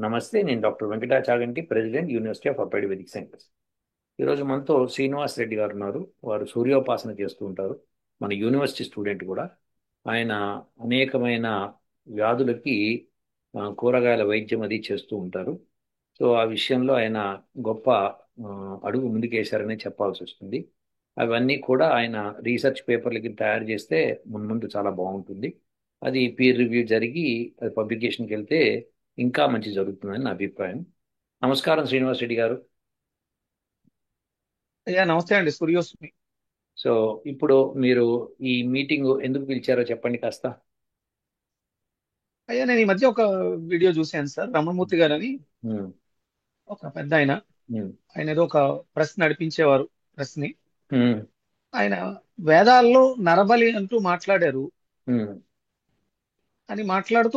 నమస్తే, నేను doctor Venkata Chaganti, president, university of applied Vedic sciences. ఈరోజు మనతో శ్రీనివాస్ రెడ్డి గారు ఉన్నారు. వారు సూర్యోపాసన చేస్తూ ఉంటారు. మన యూనివర్సిటీ స్టూడెంట్ కూడా. ఆయన అనేకమైన వ్యాధులకి కూరగాయల వైద్యం అది చేస్తూ ఉంటారు. సో ఆ విషయంలో ఆయన గొప్ప ఆ, అడుగు ముందుకేశారనే చెప్పాల్సి వస్తుంది. అవన్నీ కూడా ఆయన రీసెర్చ్ పేపర్లకి తయారు చేస్తే మున్ముందు చాలా బాగుంటుంది. అది పీర్ రివ్యూ జరిగి అది పబ్లికేషన్కి వెళ్తే ఇంకా మంచి జరుగుతుందని నా అభిప్రాయం. నమస్కారం శ్రీనివాస్ రెడ్డి గారు. అయ్యా నమస్తే అండి సూర్యోస్మి. సో ఇప్పుడు మీరు ఈ మీటింగ్ ఎందుకు పిలిచారో చెప్పండి కాస్త. అయ్యా నేను ఈ మధ్య ఒక వీడియో చూశాను సార్. రమణమూర్తి గారు అని ఉమ్, ఒక పెద్ద ఆయన. ఉమ్, ఆయన ఏదో ఒక ప్రెస్ నడిపించేవారు. ప్రెస్ ని ఉమ్, ఆయన వేదాల్లో నరబలి అంటూ మాట్లాడారు ఉమ్, అని మాట్లాడుతూ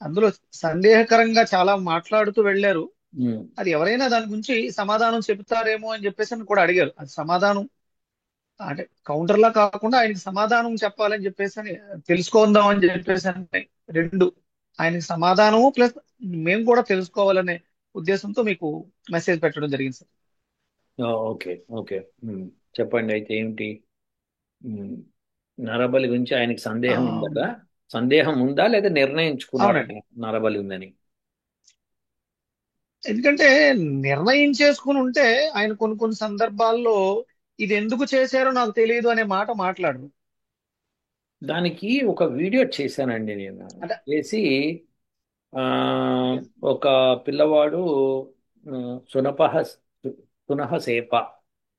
అందులో సందేహకరంగా చాలా మాట్లాడుతూ వెళ్ళారు. ఉమ్. అది ఎవరైనా దాని గురించి సమాధానం చెబుతారేమో అని చెప్పేసి అని కూడా అడిగారు. అది సమాధానం అంటే కౌంటర్ లా కాకుండా ఆయనకి సమాధానం చెప్పాలని చెప్పేసి అని తెలుసుకుందాం అని చెప్పేసి అని రెండు, ఆయనకి సమాధానము ప్లస్ మేము కూడా తెలుసుకోవాలనే ఉద్దేశంతో మీకు మెసేజ్ పెట్టడం జరిగింది సార్. Okay, okay. ఉమ్, చెప్పండి అయితే ఏమిటి. ఉమ్, నరబలి గురించి ఆయనకి ఆ, సందేహం ఉందా? సందేహం ఉందా లేదా నిర్ణయించుకున్నాడా అవునండి. నరబలి ఉందని? ఎందుకంటే నిర్ణయం చేసుకుని ఉంటే ఆయన కొన్ని కొన్ని సందర్భాల్లో ఇది ఎందుకు చేశారో నాకు తెలియదు అనే మాట మాట్లాడరు. దానికి ఒక వీడియో చేశానండి నేను. అంటే చేసి ఆ, ఒక పిల్లవాడు ఆ, సునపహ సునహసేప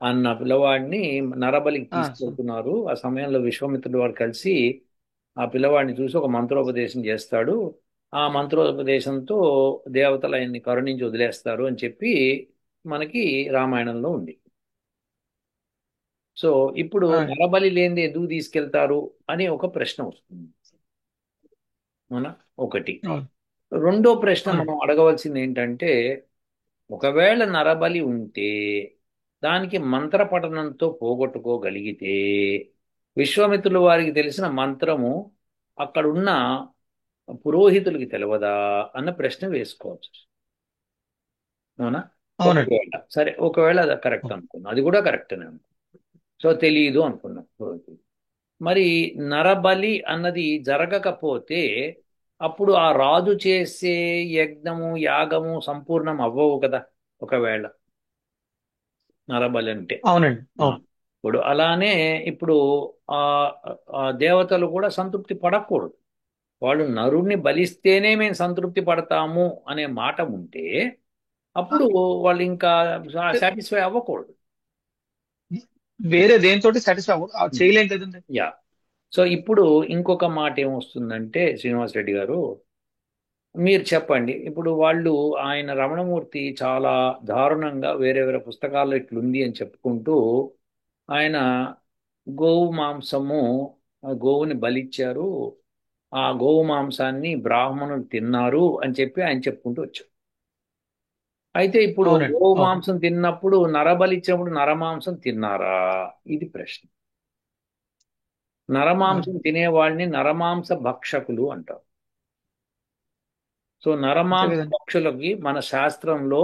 అన్న పిల్లవాడిని నరబలికి సో తీసుకెళ్తున్నారు. ఆ సమయంలో విశ్వామిత్రుడు వాడు కలిసి ఆ పిల్లవాడిని చూసి ఒక మంత్రోపదేశం చేస్తాడు. ఆ మంత్రోపదేశంతో దేవతలు ఆయన్ని కరుణించి వదిలేస్తారు అని చెప్పి మనకి రామాయణంలో ఉంది. సో ఇప్పుడు ఆ, నరబలి లేనిది ఎందుకు తీసుకెళ్తారు అని ఒక ప్రశ్న వస్తుంది. అవునా? ఒకటి. అవును, రెండో ప్రశ్న అవునండి. మనం అడగవలసింది ఏంటంటే, ఒకవేళ నరబలి ఉంటే దానికి మంత్రపఠనంతో పోగొట్టుకోగలిగితే విశ్వామిత్రుల వారికి తెలిసిన మంత్రము అక్కడున్న పురోహితులకి తెలియదా అన్న ప్రశ్న వేసుకోవచ్చు. అవునా? అవునండి. ఒకవేళ సరే, ఒకవేళ అది కరెక్ట్ అనుకున్నాం, అది కూడా కరెక్ట్నే అనుకున్నాం. సో తెలియదు అనుకున్నాం పురోహితులు. మరి నరబలి అన్నది జరగకపోతే అప్పుడు ఆ రాజు చేసే యజ్ఞము యాగము సంపూర్ణం అవ్వవు కదా. ఒకవేళ నరబలి అంటే అవునండి. ఆ, అవును. ఇప్పుడు అలానే ఇప్పుడు ఆ ఆ దేవతలు కూడా సంతృప్తి పడకూడదు. వాళ్ళు నరుణ్ణి బలిస్తేనే మేము సంతృప్తి పడతాము అనే మాట ఉంటే ఆ, అప్పుడు వాళ్ళు ఇంకా సాటిస్ఫై అవ్వకూడదు. వేరే దేనితోటి సాటిస్ఫై చేయలేం కదండి. యా. సో ఇప్పుడు ఇంకొక మాట ఏమొస్తుందంటే శ్రీనివాస్ రెడ్డి గారు, మీరు చెప్పండి. ఇప్పుడు వాళ్ళు ఆయన రమణమూర్తి చాలా దారుణంగా వేరే వేరే పుస్తకాల్లో ఇట్లుంది అని చెప్పుకుంటూ ఆయన గోవు మాంసము, ఆ గోవుని బలిచ్చారు, ఆ గోవు మాంసాన్ని బ్రాహ్మణులు తిన్నారు అని చెప్పి ఆయన చెప్పుకుంటూ వచ్చారు. అయితే ఇప్పుడు అవునండి. గోవు అవును. మాంసం తిన్నప్పుడు నరబలి ఇచ్చినప్పుడు నరమాంసం తిన్నారా? ఇది ప్రశ్న. ఆ, నరమాంసం తినేవాళ్ళని నరమాంస భక్షకులు అంటారు. సో అంతే నరమాంస కదండి. భక్షులకి మన శాస్త్రంలో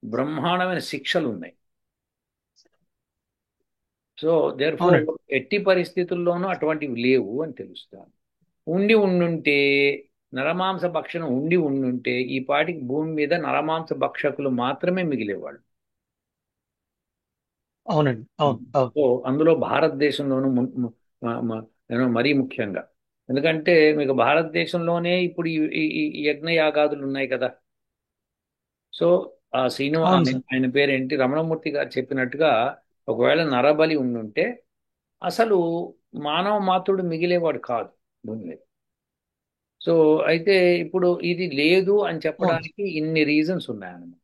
బ్రహ్మాండమైన శిక్షలు ఉన్నాయి. సో దేర్ ఫోర్ అవునండి. ఎట్టి పరిస్థితుల్లోనూ అటువంటివి లేవు అని తెలుస్తాను. ఉండి ఉండుంటే, నరమాంస భక్షణం ఉండి ఉండుంటే ఈ పాటికి భూమి మీద నరమాంస భక్షకులు మాత్రమే మిగిలేవాళ్ళు. అవునండి. అవును. అవును. సో అందులో భారతదేశంలోనూ మరీ ముఖ్యంగా. ఎందుకంటే మీకు భారతదేశంలోనే ఇప్పుడు ఈ యజ్ఞయాగాదులు ఉన్నాయి కదా. సో ఆ అవును ఆయన సార్. ఆయన పేరేంటి, రమణమూర్తి గారు చెప్పినట్టుగా ఒకవేళ నరబలి ఉండుంటే అసలు మానవ మాతృడు మిగిలేవాడు కాదు భూమి మీద. సో అయితే ఇప్పుడు ఇది లేదు అని అవును. చెప్పడానికి ఇన్ని రీజన్స్ ఉన్నాయన్నమాట.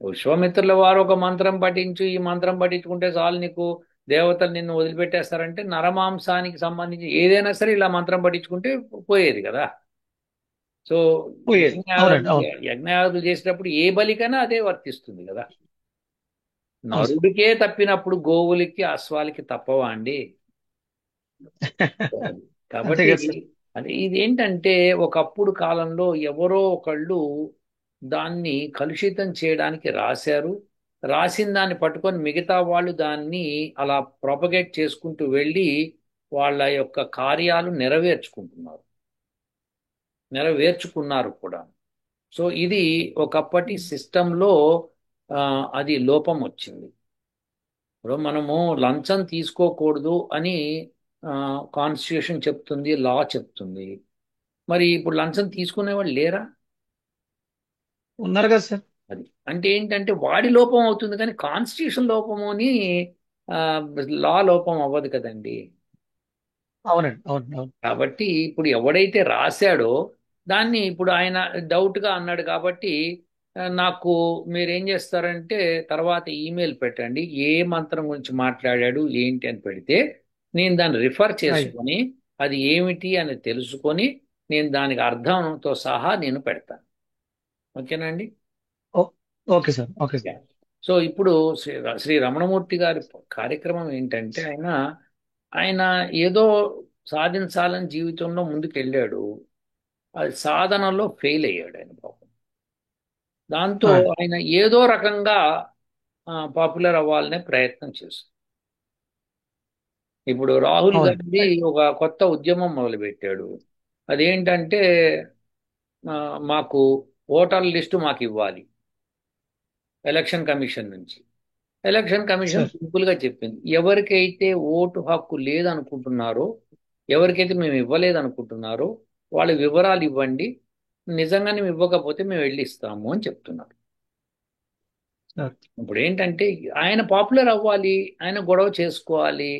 విశ్వామిత్రుల వారు ఒక మంత్రం పఠించు, ఈ మంత్రం పఠించుకుంటే చాలు నీకు దేవతలు నిన్ను వదిలిపెట్టేస్తారంటే నరమాంసానికి సంబంధించి ఏదైనా సరే ఇలా మంత్రం పఠించుకుంటే పోయేది కదా. సో పోయేది. అవునండి. యజ్ఞయాగాదులు అవును. యజ్ఞయాగాదులు చేసేటప్పుడు ఏ బలికైనా అదే వర్తిస్తుంది కదా. అవును సార్. నరుడికే తప్పినప్పుడు గోవులకి అశ్వాలకి తప్పవా అండి? అంతే కాబట్టి కదా సార్. అది ఇది ఏంటంటే ఒకప్పుడు కాలంలో ఎవరో ఒకళ్ళు దాన్ని కలుషితం చేయడానికి రాశారు. రాసిన దాన్ని పట్టుకొని మిగతా వాళ్ళు దాన్ని అలా ప్రొపగేట్ చేసుకుంటూ వెళ్ళి వాళ్ళ యొక్క కార్యాలు నెరవేర్చుకున్నారు కూడా. సో ఇది ఒకప్పటి సిస్టంలో అది లోపం వచ్చింది. ఇప్పుడు మనము లంచం తీసుకోకూడదు అని కాన్స్టిట్యూషన్ చెప్తుంది, లా చెప్తుంది. మరి ఇప్పుడు లంచం తీసుకునే వాళ్ళు లేరా? ఉన్నారు కదా సార్. అది అంటే ఏంటంటే వాడి లోపం అవుతుంది కానీ కాన్స్టిట్యూషన్ లోపము అని ఆ, లా లోపం అవ్వదు కదండి. అవునండి, అవును, అవును. కాబట్టి ఇప్పుడు ఎవడైతే రాశాడో దాన్ని ఇప్పుడు ఆయన డౌట్గా అన్నాడు కాబట్టి నాకు మీరేం చేస్తారంటే తర్వాత ఈమెయిల్ పెట్టండి ఏ మంత్రం గురించి మాట్లాడాడు ఏంటి అని పెడితే నేను దాన్ని రిఫర్ అయ్యి. చేసుకొని అది ఏమిటి అని తెలుసుకొని నేను దానికి అర్థంతో సహా నేను పెడతాను. ఓకేనండి. ఓ- okay sir, okay sir. So ఇప్పుడు శ్రీ రమణమూర్తి గారి కార్యక్రమం ఏంటంటే ఆయన ఆయన ఏదో సాధించాలని జీవితంలో ముందుకు వెళ్ళాడు. అది సాధనలో ఫెయిల్ అయ్యాడు ఆయన పాపం. దాంతో ఆయ్. ఆయన ఏదో రకంగా పాపులర్ అవ్వాలనే ప్రయత్నం చేశారు. ఇప్పుడు రాహుల్ అవునండి. గాంధీ ఒక కొత్త ఉద్యమం మొదలుపెట్టాడు. అదేంటంటే ఆ, మాకు ఓటర్ల లిస్టు మాకు ఇవ్వాలి ఎలక్షన్ కమిషన్ నుంచి. Election commission sir. సింపుల్ గా చెప్పింది ఎవరికైతే ఓటు హక్కు లేదనుకుంటున్నారో, ఎవరికైతే మేము ఇవ్వలేదనుకుంటున్నారో వాళ్ళ వివరాలు ఇవ్వండి, నిజంగానే మేము ఇవ్వకపోతే మేము వెళ్ళి ఇస్తాము అని చెప్తున్నారు. సార్. ఇప్పుడు ఏంటంటే ఆయన పాపులర్ అవ్వాలి, ఆయన గొడవ చేసుకోవాలి,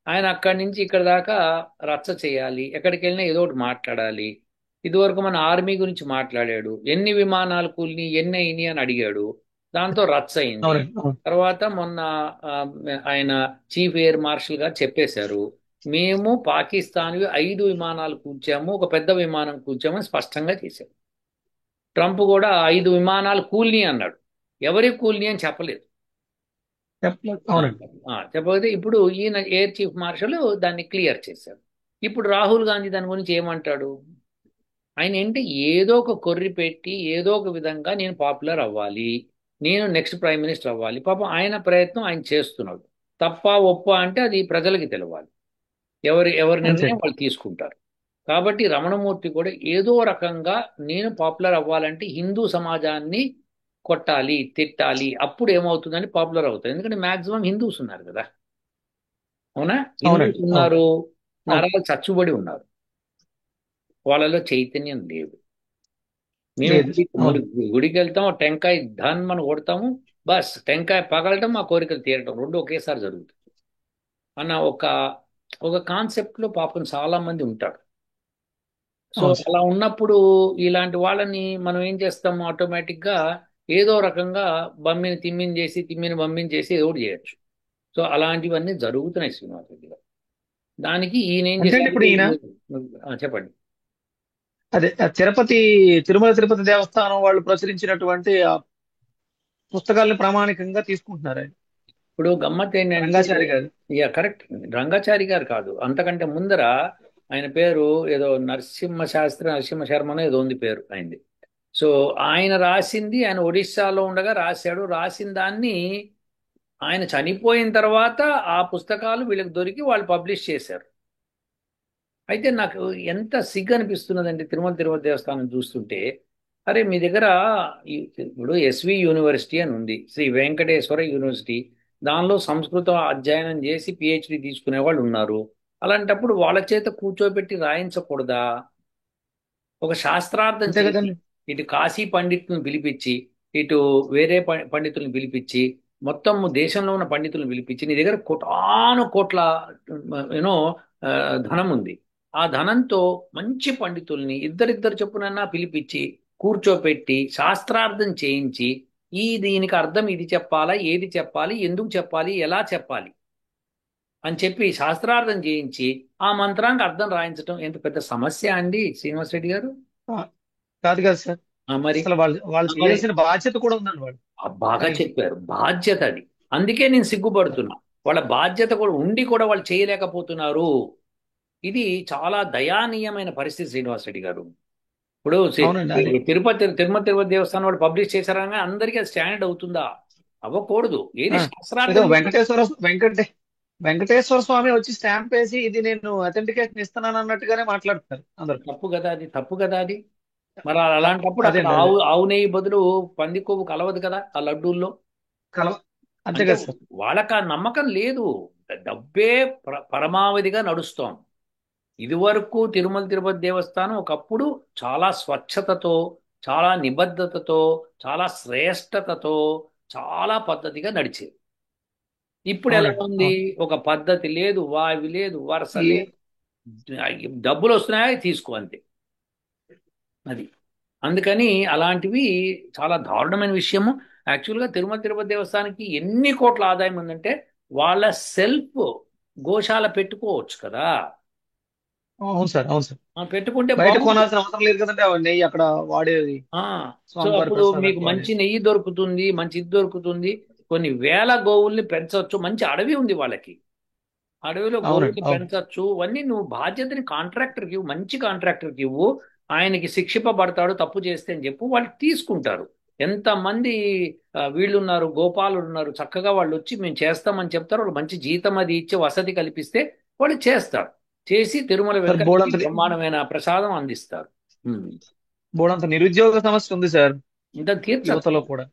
ఆయన అక్కడి నుంచి ఇక్కడ దాకా రచ్చ చేయాలి, ఎక్కడికి వెళ్ళినా ఏదో ఒకటి మాట్లాడాలి. ఇదివరకు మన ఆర్మీ గురించి మాట్లాడాడు, ఎన్ని విమానాలు కూలిని ఎన్ని అయినాయి అని అడిగాడు, దాంతో రచ్చ అయింది. అవునండి, అవును. తర్వాత మొన్న ఆ, ఆయన చీఫ్ ఎయిర్ మార్షల్ గారు చెప్పేశారు మేము పాకిస్తాన్వి 5 విమానాలు కూల్చాము ఒక పెద్ద విమానం కూల్చామని స్పష్టంగా చేశారు. ట్రంప్ కూడా 5 విమానాలు కూల్ని అన్నాడు, ఎవరి కూల్ని అని చెప్పలేదు. చెప్పలేదు. అవునండి. చెప్పకపోతే ఇప్పుడు ఈయన ఎయిర్ చీఫ్ మార్షల్ దాన్ని క్లియర్ చేశారు. ఇప్పుడు రాహుల్ గాంధీ దాని గురించి ఏమంటాడు? ఆయన ఏంటి ఏదో ఒక కొర్రి పెట్టి ఏదో ఒక విధంగా నేను పాపులర్ అవ్వాలి, నేను నెక్స్ట్ ప్రైమ్ మినిస్టర్ అవ్వాలి. పాపం ఆయన ప్రయత్నం ఆయన చేస్తున్నాడు. తప్ప ఒప్ప అంటే అది ప్రజలకి తెలవాలి, ఎవరి అంతే. నిర్ణయం వాళ్ళు తీసుకుంటారు. కాబట్టి రమణమూర్తి కూడా ఏదో రకంగా నేను పాపులర్ అవ్వాలంటే హిందూ సమాజాన్ని కొట్టాలి తిట్టాలి అప్పుడు ఏమవుతుందని పాపులర్ అవుతుంది. ఎందుకంటే మాక్సిమం హిందూస్ ఉన్నారు కదా. అవునా? హిందూస్ అవునండి, అవును, ఉన్నారు, అవును. నరాలు చచ్చుబడి ఉన్నారు, వాళ్ళలో చైతన్యం లేదు. మేము లేదు. అవును. గుడికి వెళ్తాం, టెంకాయ ధన్ మనం కొడతాము, బస్ టెంకాయ పగలటం మా కోరికలు తీరటం రెండు ఒకేసారి జరుగుతుంది అన్న ఒక ఒక కాన్సెప్ట్ లో పాపం చాలా మంది ఉంటారు. సో అవును సార్. అలా ఉన్నప్పుడు ఇలాంటి వాళ్ళని మనం ఏం చేస్తాము ఆటోమేటిక్ గా ఏదో రకంగా బమ్మిని తిమ్మిని చేసి తిమ్మిని బమ్మిని చేసి ఏదో ఒకటి చేయొచ్చు. సో అలాంటివన్నీ జరుగుతున్నాయి శ్రీనివాస్ రెడ్డి గారు. దానికి ఈయన ఏం అంటే అండి చేశారు? ఇప్పుడు ఈయన చెప్పండి. అదే తిరుమల తిరుపతి దేవస్థానం వాళ్ళు ప్రచురించినటువంటి ఆ పుస్తకాలను ప్రామాణికంగా తీసుకుంటున్నారు ఆయన. ఇప్పుడు గమ్మత్ ఏంటంటే రంగాచారి గారు. ఇక కరెక్ట్, రంగాచారి గారు కాదు, అంతకంటే ముందర ఆయన పేరు ఏదో నరసింహ శాస్త్రి నరసింహ శర్మనో ఏదో ఉంది పేరు ఆయనది. సో ఆయన రాసింది ఆయన ఒడిస్సాలో ఉండగా రాశాడు. రాసిన దాన్ని ఆయన చనిపోయిన తర్వాత ఆ పుస్తకాలు వీళ్ళకి దొరికి వాళ్ళు పబ్లిష్ చేశారు. అయితే నాకు ఎంత సిగ్గు అనిపిస్తున్నదంటే తిరుమల తిరుపతి దేవస్థానం చూస్తుంటే, అరే మీ దగ్గర ఇప్పుడు ఎస్వి యూనివర్సిటీ అని ఉంది, శ్రీ వెంకటేశ్వర యూనివర్సిటీ, దానిలో సంస్కృతం అధ్యయనం చేసి పిహెచ్డి తీసుకునే వాళ్ళు ఉన్నారు. అలాంటప్పుడు వాళ్ళ చేత కూర్చోబెట్టి రాయించకూడదా? ఒక శాస్త్రార్థం అంతే చేసి కదండి. ఇటు కాశీ పండితులను పిలిపించి, ఇటు వేరే పండితులను పిలిపించి, మొత్తం దేశంలో ఉన్న పండితులను పిలిపించి నీ దగ్గర కోటాను కోట్ల యూనో ధనం ఉంది, ఆ ధనంతో మంచి పండితుల్ని ఇద్దరిద్దరు చొప్పునన్నా పిలిపించి కూర్చోపెట్టి శాస్త్రార్థం చేయించి దీనికి అర్థం ఇది చెప్పాలా, ఏది చెప్పాలి, ఎందుకు చెప్పాలి, ఎలా చెప్పాలి అని చెప్పి శాస్త్రార్థం చేయించి ఆ మంత్రానికి అర్థం రాయించడం ఎంత పెద్ద సమస్య అండి శ్రీనివాస్ రెడ్డి గారు. ఆ, కాదు కదా సార్. మరి అసలు వాళ్ళు వాళ్ళు మరి చేయాల్సిన బాధ్యత కూడా ఉందండి వాళ్ళు. బాగా ఆయనకి. చెప్పారు, బాధ్యత అది. అందుకే నేను సిగ్గుపడుతున్నా, వాళ్ళ బాధ్యత కూడా ఉండి కూడా వాళ్ళు చేయలేకపోతున్నారు. ఇది చాలా దయానీయమైన పరిస్థితి శ్రీనివాస్ రెడ్డి గారు. ఇప్పుడు అవునండి. అది ఇప్పుడు తిరుపతి దేవస్థానం వాళ్ళు పబ్లిష్ చేశారనగా అందరికీ అది స్టాండర్డ్ అవుతుందా? అవ్వకూడదు. ఏది ఆ, ఏదో శాస్త్రార్థం. వెంకటేశ్వర స్వామి వచ్చి స్టాంప్ వేసి ఇది నేను అథెంటికేషన్ ఇస్తున్నాను అన్నట్టుగానే మాట్లాడుతున్నారు అందరు. తప్పు కదా అది, తప్పు కదా అది. మరి అలాంటప్పుడు అక్కడ అదేండి అదే ఆవు నెయ్యి బదులు పంది కొవ్వు కలవదు కదా ఆ లడ్డూల్లో. కలవ అంతే అంటే కదా సార్. వాళ్ళకి ఆ నమ్మకం లేదు. డబ్బే పరమావధిగా నడుస్తోంది. ఇదివరకు తిరుపతి దేవస్థానం ఒకప్పుడు చాలా స్వచ్ఛతతో, చాలా నిబద్ధతతో, చాలా శ్రేష్టతతో, చాలా పద్ధతిగా నడిచేది. ఇప్పుడు ఎలా అవునండి. ఉంది? అవును. ఒక పద్ధతి లేదు, వావి లేదు, వరుస ఈ లేదు. డబ్బులు వస్తున్నాయా తీసుకో అంతే. అది అందుకని అలాంటివి చాలా దారుణమైన విషయము. యాక్చువల్గా తిరుపతి దేవస్థానానికి ఎన్ని కోట్ల ఆదాయం ఉందంటే వాళ్ళ సెల్ఫ్ గోశాల పెట్టుకోవచ్చు కదా. అవును సార్, అవును సార్. పెట్టుకుంటే బయట బాగుంటుంది. కొనాల్సిన అవసరం లేదు కదండి, అవన్నీ అక్కడ వాడేది ఆ, సో స్వామివారి అప్పుడు మీకు ప్రసాదానికి మంచి వాడేది. నెయ్యి దొరుకుతుంది, మంచి ఇది దొరుకుతుంది. కొన్ని వేల గోవుల్ని పెంచవచ్చు. మంచి అడవి ఉంది వాళ్ళకి. అడవిలో అవునండి. గోవుల్ని అవును. పెంచవచ్చు. అన్నీ నువ్వు బాధ్యతని కాంట్రాక్టర్కి ఇవ్వు, మంచి కాంట్రాక్టర్కి ఇవ్వు. ఆయనకి శిక్షింపబడతాడు తప్పు చేస్తే అని చెప్పు, వాళ్ళు తీసుకుంటారు. ఎంతమంది వీళ్ళు ఉన్నారు, గోపాలుడు ఉన్నారు, చక్కగా వాళ్ళు వచ్చి మేము చేస్తామని చెప్తారు. వాళ్ళు మంచి జీతం అది ఇచ్చి వసతి కల్పిస్తే వాళ్ళు చేస్తారు. చేసి తిరుమల సార్ వెంకటగిరి బ్రహ్మాండమైన ప్రసాదం అందిస్తారు. బోడంత నిరుద్యోగ సమస్య ఉంది సార్ ఇంత తీర్చచ్చు. యువతలో కూడా.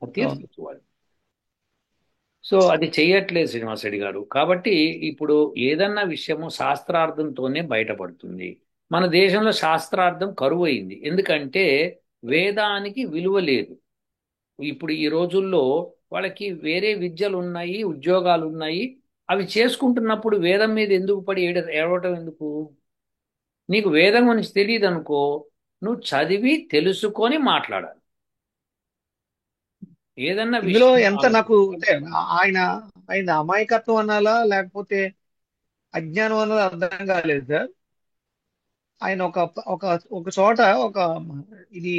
అది అవును. తీర్చచ్చు వాళ్ళు. సో అది చెయ్యట్లేదు శ్రీనివాస్ రెడ్డి గారు. కాబట్టి ఇప్పుడు ఏదన్నా విషయము శాస్త్రార్థంతోనే బయటపడుతుంది. మన దేశంలో శాస్త్రార్థం కరువు అయింది. ఎందుకంటే వేదానికి విలువ లేదు. ఇప్పుడు ఈ రోజుల్లో వాళ్ళకి వేరే విద్యలు ఉన్నాయి, ఉద్యోగాలు ఉన్నాయి. అవి చేసుకుంటున్నప్పుడు వేదం మీద ఎందుకు పడి ఏడవటం ఎందుకు? నీకు వేదం గురించి తెలియదు అనుకో, నువ్వు చదివి తెలుసుకొని మాట్లాడాలి. ఏదన్నా ఇందులో విషయం ఎంత నాకు అంటే ఆయన ఆయన అమాయకత్వం అనాలా లేకపోతే అజ్ఞానం అనాలా అర్థం కాలేదు సార్. ఆయన ఒక ఒక ఒక చోట ఒక ఇది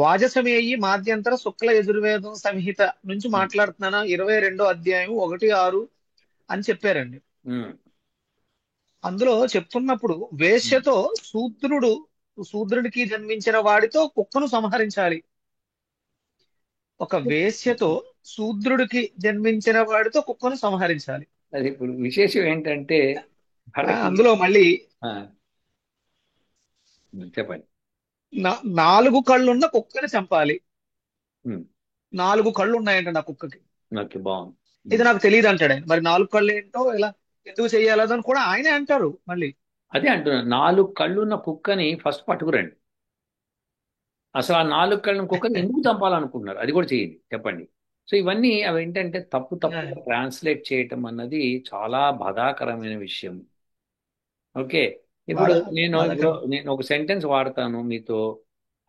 వాజసమి అయ్యి మాధ్యంతర శుక్ల యజుర్వేదం సంహిత నుంచి మాట్లాడుతున్నాను 22వ అధ్యాయం 1-6 అని చెప్పారండి. ఉమ్, అందులో చెప్తున్నప్పుడు ఉమ్. వేశ్యతో శూద్రుడికి జన్మించిన వాడితో కుక్కను సంహరించాలి. ఒక వేశ్యతో శూద్రుడికి జన్మించిన వాడితో కుక్కను సంహరించాలి. అది ఇప్పుడు విశేషం ఏంటంటే వాళ్ళకి అందులో మళ్ళీ ఆ, చెప్పండి. 4 కళ్ళున్న కుక్కని చంపాలి. ఉమ్, 4 కళ్ళు ఉన్నాయంట ఆ కుక్కకి. ఓకే, బాగుంది. ఇది నాకు తెలియదు అంటాడు ఆయన. మరి 4 కళ్ళు ఏంటో ఎలా ఎందుకు చెయ్యాలని కూడా ఆయనే అంటారు మళ్ళీ. అదే అంటున్నా, 4 కళ్ళున్న కుక్కని ఫస్ట్ పట్టుకురండి. అసలు ఆ 4 కళ్ళున్న కుక్కని ఎందుకు చంపాలనుకుంటున్నారు అది కూడా చేయండి, చెప్పండి. సో ఇవన్నీ అవి ఏంటంటే తప్పుగా ట్రాన్స్లేట్ చేయటం అన్నది చాలా బాధాకరమైన విషయం. ఓకే. ఇప్పుడు బాధ ఇప్పుడు బాధాకరం. నేను ఒక సెంటెన్స్ వాడతాను మీతో.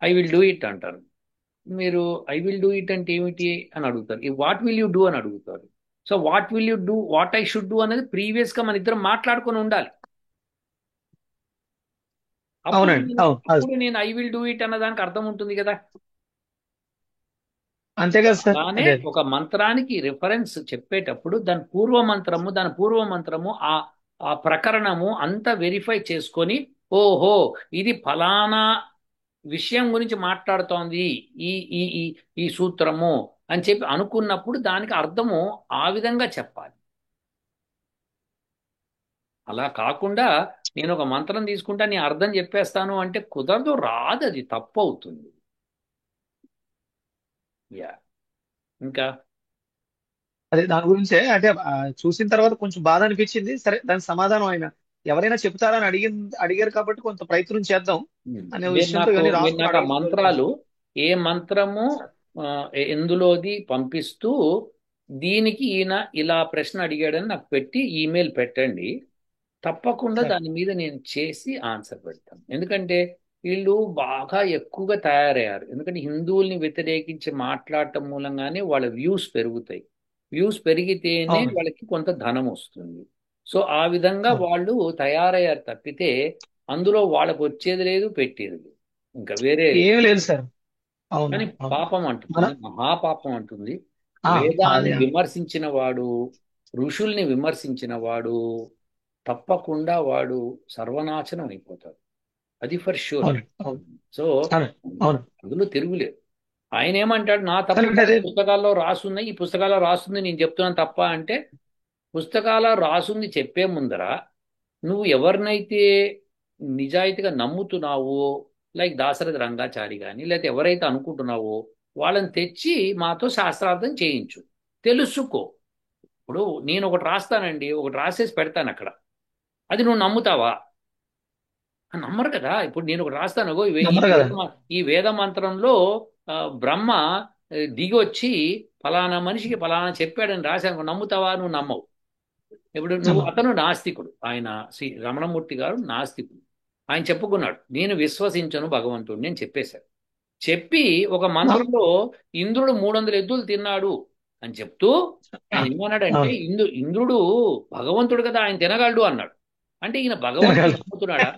ఐ విల్ డూ ఇట్ అంటారు. మీరు ఐ విల్ డూ ఇట్ అంటే ఏమిటి అని అడుగుతారు. ఈ వాట్ విల్ యూ డూ అని అడుగుతారు. So what will you do, what I should do అనేది ప్రీవియస్గా మన ఇద్దరం మాట్లాడుకొని ఉండాలి. అప్పుడు అవునండి. నేను అవును. అప్పుడు నేను ఐ విల్ డూ ఇట్ అన్నదానికి అర్థం ఉంటుంది కదా. అంతే కదా సార్. అలానే అదే ఒక మంత్రానికి రిఫరెన్స్ చెప్పేటప్పుడు దాని పూర్వ మంత్రము ఆ ప్రకరణము అంతా వెరిఫై చేసుకొని, ఓహో ఇది ఫలానా విషయం గురించి మాట్లాడుతోంది ఈ ఈ ఈ ఈ సూత్రము అని చెప్పి అనుకున్నప్పుడు దానికి అర్థము ఆ విధంగా చెప్పాలి. అలా కాకుండా నేను ఒక మంత్రం తీసుకుంటా నీ అర్థం చెప్పేస్తాను అంటే కుదరదు, రాదు, అది తప్పు అవుతుంది. యా, ఇంకా అదే దాని గురించే అంటే చూసిన తర్వాత కొంచెం బాధ అనిపించింది. సరే దానికి సమాధానం ఆయన ఎవరైనా చెప్తారని అడిగారు కాబట్టి కొంత ప్రయత్నం చేద్దాం అనే మీరు విషయంతో నాకు ఇవన్నీ మీరు నాకు ఆ రాసుకున్నాడు ఈ రోజు మంత్రాలు, నుంచి. ఏ మంత్రము ఆ, ఎందులోది పంపిస్తూ దీనికి ఈయన ఇలా ప్రశ్న అడిగాడని నాకు పెట్టి ఈమెయిల్ పెట్టండి. తప్పకుండా సరే. దాని మీద నేను చేసి ఆన్సర్ పెడతాను. ఎందుకంటే వీళ్ళు బాగా ఎక్కువగా తయారయ్యారు. ఎందుకంటే హిందువుల్ని వ్యతిరేకించి మాట్లాడటం మూలంగానే వాళ్ళ వ్యూస్ పెరుగుతాయి. వ్యూస్ పెరిగితేనే అవును. వాళ్ళకి కొంత ధనం వస్తుంది. సో ఆ విధంగా అవును. వాళ్ళు తయారయ్యారు తప్పితే అందులో వాళ్ళకు వచ్చేది లేదు, పెట్టేది లేదు. ఇంకా వేరే. ఏమీ లేదు సార్. అవును. కానీ అవును. పాపం మన అంటుంది, మహాపాపం అంటుంది. ఆ, వేదాన్ని అదే విమర్శించిన వాడు, ఋషుల్ని విమర్శించిన వాడు, తప్పకుండా వాడు సర్వనాశనం అయిపోతాడు. అది ఫర్ షూర్. అవునండి. అవును. సో అవునండి. అవును. అందులో తిరుగులేదు. ఆయన ఏమంటాడు, నా తప్పు అంటే కాదు, అదే. పుస్తకాల్లో రాసున్నాయి, ఈ పుస్తకాల్లో రాస్తుంది నేను చెప్తున్నాను తప్ప అంటే, పుస్తకాల్లో రాసుంది చెప్పే ముందర నువ్వు ఎవరినైతే నిజాయితీగా నమ్ముతున్నావో, లైక్ దాశరథి రంగాచారి కానీ లేకపోతే ఎవరైతే అనుకుంటున్నావో వాళ్ళని తెచ్చి మాతో శాస్త్రార్థం చేయించు, తెలుసుకో. ఇప్పుడు నేను ఒకటి రాస్తానండి, ఒకటి రాసేసి పెడతాను అక్కడ, అది నువ్వు నమ్ముతావా? నమ్మరు కదా. ఇప్పుడు నేను ఒకటి రాస్తాను, "అగో నమ్మరు కదా. ఈ వేద మంత్రంలో బ్రహ్మ దిగి వచ్చి ఫలానా మనిషికి ఫలానా చెప్పాడని రాశాను, నమ్ముతావా? నువ్వు నమ్మవు. ఇప్పుడు నువ్వు, నమ్మరు. అతను నాస్తికుడు, ఆయన శ్రీ రమణమూర్తి గారు నాస్తికుడు. ఆయన చెప్పుకున్నాడు, నేను విశ్వసించను భగవంతుడిని నేను చెప్పేశాడు. చెప్పి ఒక నమ్- మంత్రంలో ఇంద్రుడు 300 ఎద్దులు తిన్నాడు అని చెప్తూ ఆ, ఆయన ఏమన్నాడంటే, అవును. ఇంద్రుడు భగవంతుడు కదా, ఆయన తినగలడు అన్నాడు. అంటే ఈయన భగవంతుడు తినగలరు. నమ్ముతున్నాడా?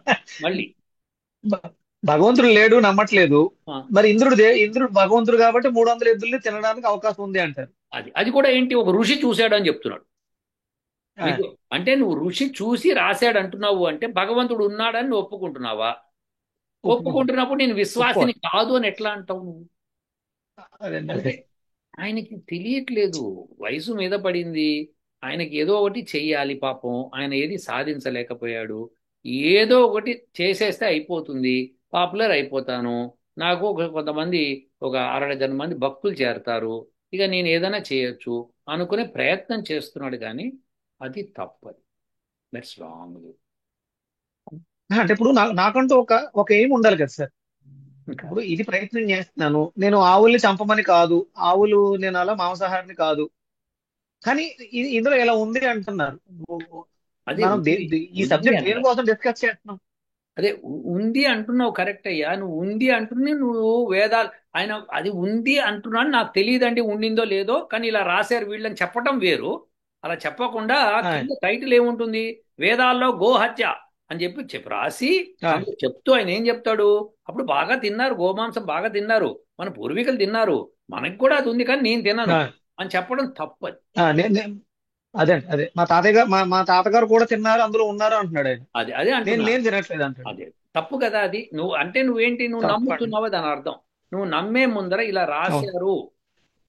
మళ్ళీ భ- భగవంతుడు లేడు, నమ్మట్లేదు. ఆ, మరి ఇంద్రుడు భగవంతుడు కాబట్టి 300 ఎద్దుల్ని తినడానికి అవకాశం ఉంది అంటారు. అది కూడా ఏంటి, ఒక ఋషి చూశాడు అని చెప్తున్నాడు. ఆ, నీకు అంటే నువ్వు ఋషి చూసి రాశాడు అంటున్నావు అంటే భగవంతుడు ఉన్నాడని నువ్వు ఒప్పుకుంటున్నావా? ఒప్పుకుంటారు. ఒప్పుకుంటున్నప్పుడు నేను విశ్వాసిని ఒప్పుకోరు. కాదు అని ఎట్లా అంటావు నువ్వు? అదేండి అంటే అదే. ఆయనకి తెలియట్లేదు, వయసు మీద పడింది, ఆయనకి ఏదో ఒకటి చెయ్యాలి పాపం, ఆయన ఏది సాధించలేకపోయాడు. ఏదో ఒకటి చేసేస్తే అయిపోతుంది, పాపులర్ అయిపోతాను, నాకు కొంతమంది, ఒక 60 మంది భక్తులు చేరతారు, ఇక నేను ఏదైనా చేయొచ్చు అనుకునే ప్రయత్నం చేస్తున్నాడు. కానీ అది తప్పదు. That's wrong. అంటే ఇప్పుడు నాకంటూ ఒక ఎయిమ్ ఉండాలి కదా సార్. ఇప్పుడు ఇది ప్రయత్నం చేస్తున్నాను, నేను ఆవుల్ని చంపమని కాదు, నేను అలా మాంసాహారిని కాదు, కానీ ఇందులో ఇలా ఉంది అంటున్నారు. అదే మనం ఉంది, ఈ ఉంది సబ్జెక్ట్ అన్న, దేనికోసం డిస్కస్ చేస్తున్నాం? అదే ఉంది అంటున్నావు కరెక్ట్ అయ్యా, నువ్వు ఉంది అంటున్నా, నువ్వు వేదాలు, ఆయన అది ఉంది అంటున్నాను, నాకు తెలియదండి ఉండిందో లేదో, కానీ ఇలా రాశారు వీళ్ళని చెప్పటం వేరు. అలా చెప్పకుండా ఆ, కింద టైటిల్ ఏముంటుంది, వేదాల్లో గోహత్య అని చెప్పి రాసి ఆ, అందులో చెప్తూ ఆయన ఏం చెప్తాడు, అప్పుడు బాగా తిన్నారు, గోమాంసం బాగా తిన్నారు, మన పూర్వీకులు తిన్నారు, మనకి కూడా అది ఉంది కానీ నేను తినను ఆ, అని చెప్పడం తప్పది. ఆ, అదే మా తాతయ్య గారు మా తాతగారు కూడా తిన్నారు, అందులో ఉన్నారు అంటున్నాడు ఆయన. అదే అదే నేను అంటున్నా. నేను తినట్లేదు అంటాడు. అదే తప్పు కదా. అది నువ్వు అంటే నువ్వేంటి, నువ్వు తప్పండి. నమ్ముతున్నావు దాని అర్థం. నువ్వు నమ్మే ముందర ఇలా అవును. రాశారు,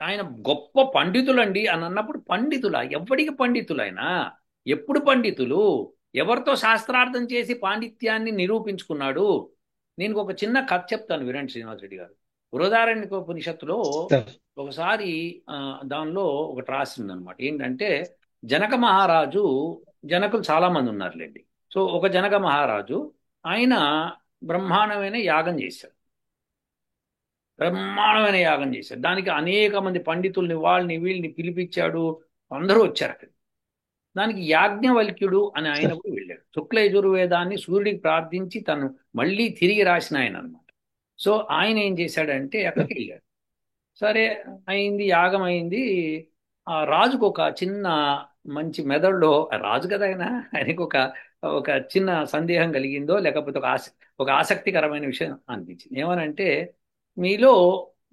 ఆయన గొప్ప పండితులండి అని అన్నప్పుడు, పండితులా? ఎవడికి పండితులు ఆయన? ఎప్పుడు పండితులు? ఎవరితో శాస్త్రార్థం చేసి పాండిత్యాన్ని నిరూపించుకున్నాడు? నేను ఒక చిన్న కథ చెప్తాను, వినండి శ్రీనివాస్ రెడ్డి గారు. బృహదారణ్యక ఉపనిషత్తులో సార్. ఒకసారి ఆ, దానిలో ఒకటి రాసిందనమాట. ఏంటంటే, జనక మహారాజు, జనకులు చాలా మంది ఉన్నారులేండి. సో ఒక జనక మహారాజు, ఆయన బ్రహ్మాండమైన యాగం చేశాడు. బ్రహ్మాండమైన యాగం చేశాడు, దానికి అనేక మంది పండితుల్ని వాళ్ళని వీళ్ళని పిలిపించాడు, అందరూ వచ్చారు అక్కడ. దానికి యాజ్ఞవల్క్యుడు అని ఆయన సార్. కూడా వెళ్ళాడు. శుక్ల యజుర్వేదాన్ని సూర్యుడికి ప్రార్థించి తను మళ్ళీ తిరిగి రాసిన ఆయన అనమాట. సో ఆయన ఏం చేశాడంటే అక్కడికి వెళ్ళాడు. సరే, అయింది, యాగం అయింది. ఆ రాజుకు ఒక చిన్న మంచి మెదడులో, రాజు కదా ఆయన, ఆయనకు ఒక ఒక చిన్న సందేహం కలిగిందో లేకపోతే ఒక ఆసక్తికరమైన విషయం అనిపించింది. ఏమనంటే, మీలో